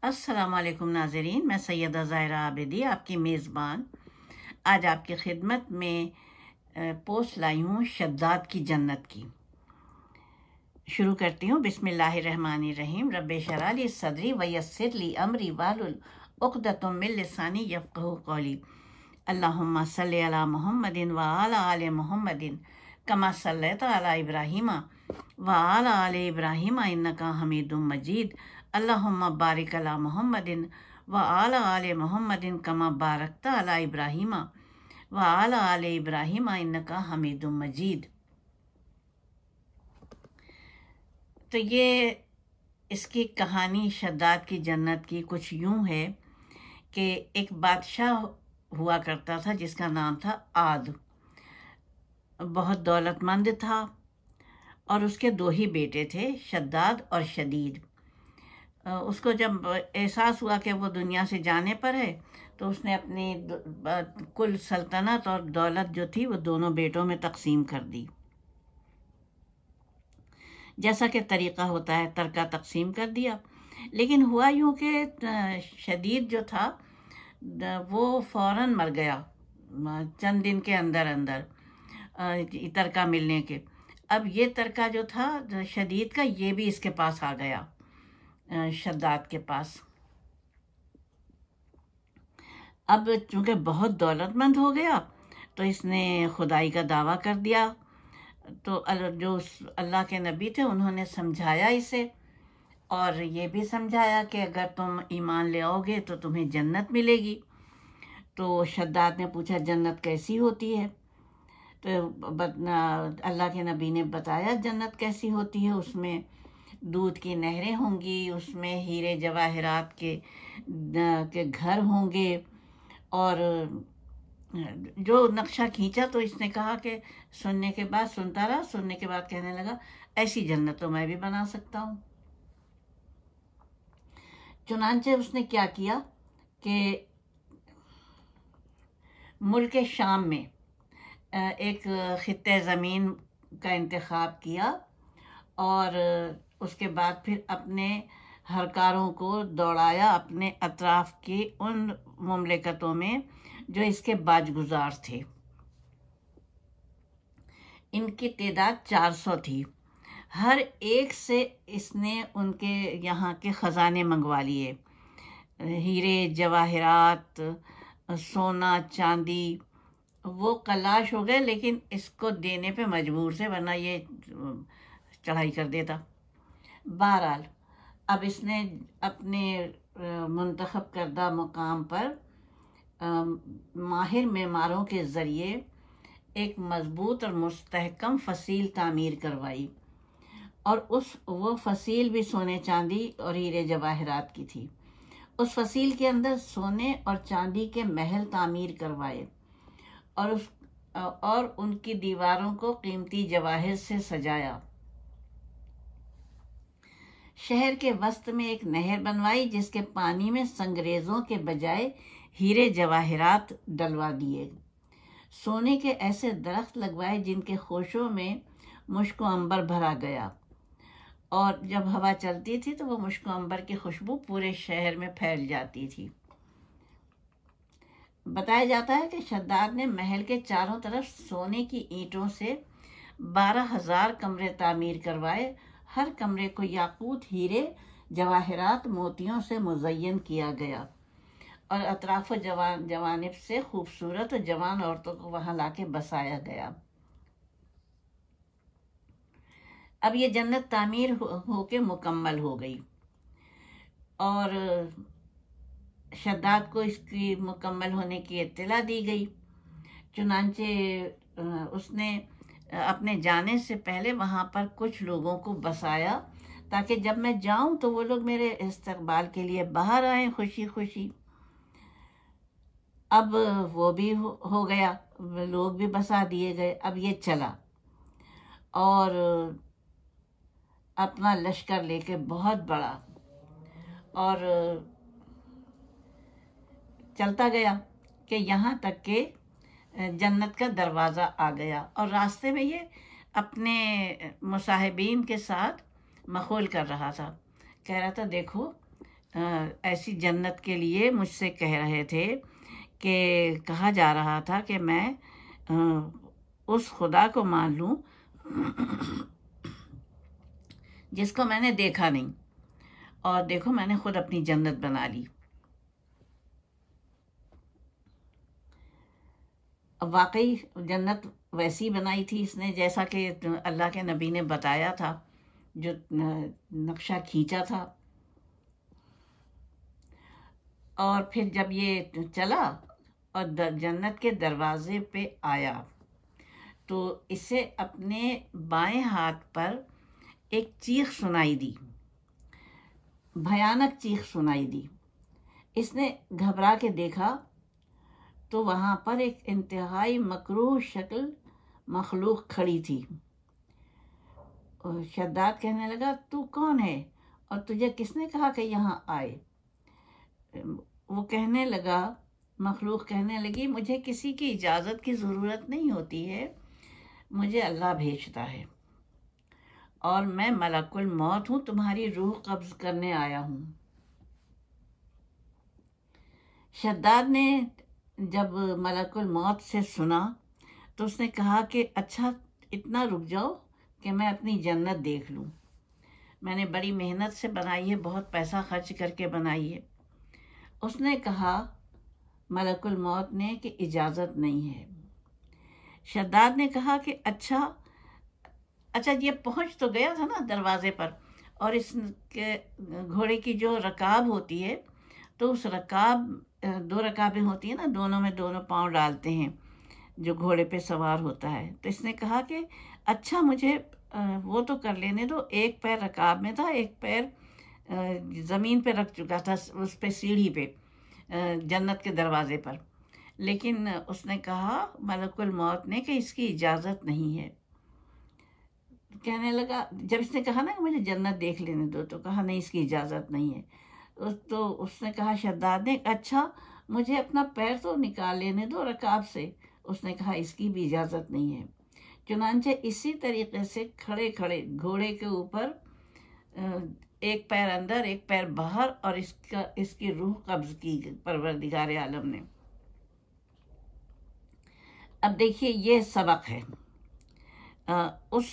السلام علیکم ناظرین، میں سیدہ ظاہرہ عابدی آپ کی میزبان آج آپ کی خدمت میں پوسٹ لائی ہوں شداد کی جنت کی۔ شروع کرتی ہوں۔ بسم اللہ الرحمن الرحیم۔ رب اشرح لی صدری ویسر لی امری واحلل عقدۃ من لسانی یفقہوا قولی۔ اللہم صلی علی محمد وعلی آل محمد کما صلیت علی ابراہیم وعلی آل ابراہیم انک حمید مجید۔ اللہم بارک علی محمد وعلی آل محمد کما بارکت علی ابراہیم وعلی آل ابراہیم انک حمید مجید۔ تو یہ اس کی کہانی شداد کی جنت کی کچھ یوں ہے کہ ایک بادشاہ ہوا کرتا تھا جس کا نام تھا عاد۔ بہت دولت مند تھا اور اس کے دو ہی بیٹے تھے، شداد اور شدید۔ اس کو جب احساس ہوا کہ وہ دنیا سے جانے پر ہے تو اس نے اپنی کل سلطنت اور دولت جو تھی وہ دونوں بیٹوں میں تقسیم کر دی۔ جیسا کہ طریقہ ہوتا ہے ترکہ تقسیم کر دیا، لیکن ہوا یوں کہ شدید جو تھا وہ فوراً مر گیا چند دن کے اندر ترکہ ملنے کے۔ اب یہ ترکہ جو تھا شدید کا یہ بھی اس کے پاس آ گیا، شداد کے پاس۔ اب چونکہ بہت دولت مند ہو گیا تو اس نے خدائی کا دعویٰ کر دیا۔ تو جو اللہ کے نبی تھے انہوں نے سمجھایا اسے، اور یہ بھی سمجھایا کہ اگر تم ایمان لے آؤ گے تو تمہیں جنت ملے گی۔ تو شداد نے پوچھا جنت کیسی ہوتی ہے؟ تو اللہ کے نبی نے بتایا جنت کیسی ہوتی ہے۔ اس میں دودھ کی نہریں ہوں گی، اس میں ہیرے جواہرات کے گھر ہوں گے۔ اور جو نقشہ کھینچا تو اس نے کہا کہ سننے کے بعد سنتا رہا، سننے کے بعد کہنے لگا ایسی جنت تو میں بھی بنا سکتا ہوں۔ چنانچہ اس نے کیا کیا کہ ملک شام میں ایک خطہ زمین کا انتخاب کیا، اور اس کے بعد پھر اپنے ہرکاروں کو دوڑایا اپنے اطراف کی ان مملکتوں میں جو اس کے باج گزار تھے۔ ان کی تعداد 400 تھی۔ ہر ایک سے اس نے ان کے یہاں کے خزانے منگوا لیے، ہیرے جواہرات، سونا چاندی۔ وہ کلاش ہو گئے لیکن اس کو دینے پہ مجبور تھے، ورنہ یہ چڑھائی کر دیتا۔ بہرحال اب اس نے اپنے منتخب کردہ مقام پر ماہر معماروں کے ذریعے ایک مضبوط اور مستحکم فصیل تعمیر کروائی، اور وہ فصیل بھی سونے چاندی اور ہیرے جواہرات کی تھی۔ اس فصیل کے اندر سونے اور چاندی کے محل تعمیر کروائے، اور ان کی دیواروں کو قیمتی جواہر سے سجایا۔ شہر کے وسط میں ایک نہر بنوائی جس کے پانی میں سنگریزوں کے بجائے ہیرے جواہرات ڈلوا دیے۔ سونے کے ایسے درخت لگوائے جن کے خوشوں میں مشک و عنبر بھرا گیا، اور جب ہوا چلتی تھی تو وہ مشک و عنبر کی خوشبو پورے شہر میں پھیل جاتی تھی۔ بتایا جاتا ہے کہ شداد نے محل کے چاروں طرف سونے کی اینٹوں سے 12,000 کمرے تعمیر کروائے۔ ہر کمرے کو یاقوت، ہیرے، جواہرات، موتیوں سے مزین کیا گیا، اور اطراف و جوانب سے خوبصورت اور جوان عورتوں کو وہاں لا کے بسایا گیا۔ اب یہ جنت تعمیر ہو کے مکمل ہو گئی، اور شداد کو اس کی مکمل ہونے کی اطلاع دی گئی۔ چنانچہ اس نے اپنے جانے سے پہلے وہاں پر کچھ لوگوں کو بسایا تاکہ جب میں جاؤں تو وہ لوگ میرے استقبال کے لیے باہر آئیں خوشی خوشی۔ اب وہ بھی ہو گیا، لوگ بھی بسا دیے گئے۔ اب یہ چلا اور اپنا لشکر لے کے بہت بڑا، اور چلتا گیا کہ یہاں تک کہ جنت کا دروازہ آ گیا، اور راستے میں یہ اپنے مصاحبین کے ساتھ مخول کر رہا تھا، کہہ رہا تھا دیکھو ایسی جنت کے لیے مجھ سے کہہ رہے تھے کہ کہا جا رہا تھا کہ میں اس خدا کو مان لوں جس کو میں نے دیکھا نہیں، اور دیکھو میں نے خود اپنی جنت بنا لی۔ اب واقعی جنت ویسی بنائی تھی اس نے جیسا کہ اللہ کے نبی نے بتایا تھا، جو نقشہ کھینچا تھا۔ اور پھر جب یہ چلا اور جنت کے دروازے پہ آیا تو اسے اپنے بائیں ہاتھ پر ایک چیخ سنائی دی، بھیانک چیخ سنائی دی۔ اس نے گھبرا کے دیکھا تو وہاں پر ایک انتہائی مکروہ شکل مخلوق کھڑی تھی۔ شداد کہنے لگا تو کون ہے اور تجھے کس نے کہا کہ یہاں آئے؟ وہ کہنے لگا، مخلوق کہنے لگی، مجھے کسی کی اجازت کی ضرورت نہیں ہوتی ہے، مجھے اللہ بھیجتا ہے، اور میں ملک الموت ہوں، تمہاری روح قبض کرنے آیا ہوں۔ شداد نے جب ملک الموت سے سنا تو اس نے کہا کہ اچھا اتنا رک جاؤ کہ میں اپنی جنت دیکھ لوں، میں نے بڑی محنت سے بنائی ہے، بہت پیسہ خرچ کر کے بنائی ہے۔ اس نے کہا ملک الموت نے کہ اجازت نہیں ہے۔ شداد نے کہا کہ اچھا یہ پہنچ تو گیا تھا نا دروازے پر، اور اس کے گھوڑے کی جو رکاب ہوتی ہے تو اس رکاب، دو رکابیں ہوتی ہیں نا، دونوں میں دونوں پاؤں ڈالتے ہیں جو گھوڑے پہ سوار ہوتا ہے، تو اس نے کہا کہ اچھا مجھے وہ تو کر لینے دو، ایک پیر رکاب میں تھا، ایک پیر زمین پہ رکھ چکا تھا، اس پہ سیڑھی پہ جنت کے دروازے پر۔ لیکن اس نے کہا ملک الموت نے کہ اس کی اجازت نہیں ہے۔ کہنے لگا، جب اس نے کہا نا کہ مجھے جنت دیکھ لینے دو، تو کہا نہیں اس کی اجازت نہیں ہے۔ تو اس نے کہا شداد نے، اچھا مجھے اپنا پیر تو نکال لینے دو رکاب سے۔ اس نے کہا اس کی بھی اجازت نہیں ہے۔ چنانچہ اسی طریقے سے کھڑے کھڑے گھوڑے کے اوپر ایک پیر اندر ایک پیر باہر، اور اس کی روح قبض کی پروردگار عالم نے۔ اب دیکھیے یہ سبق ہے اس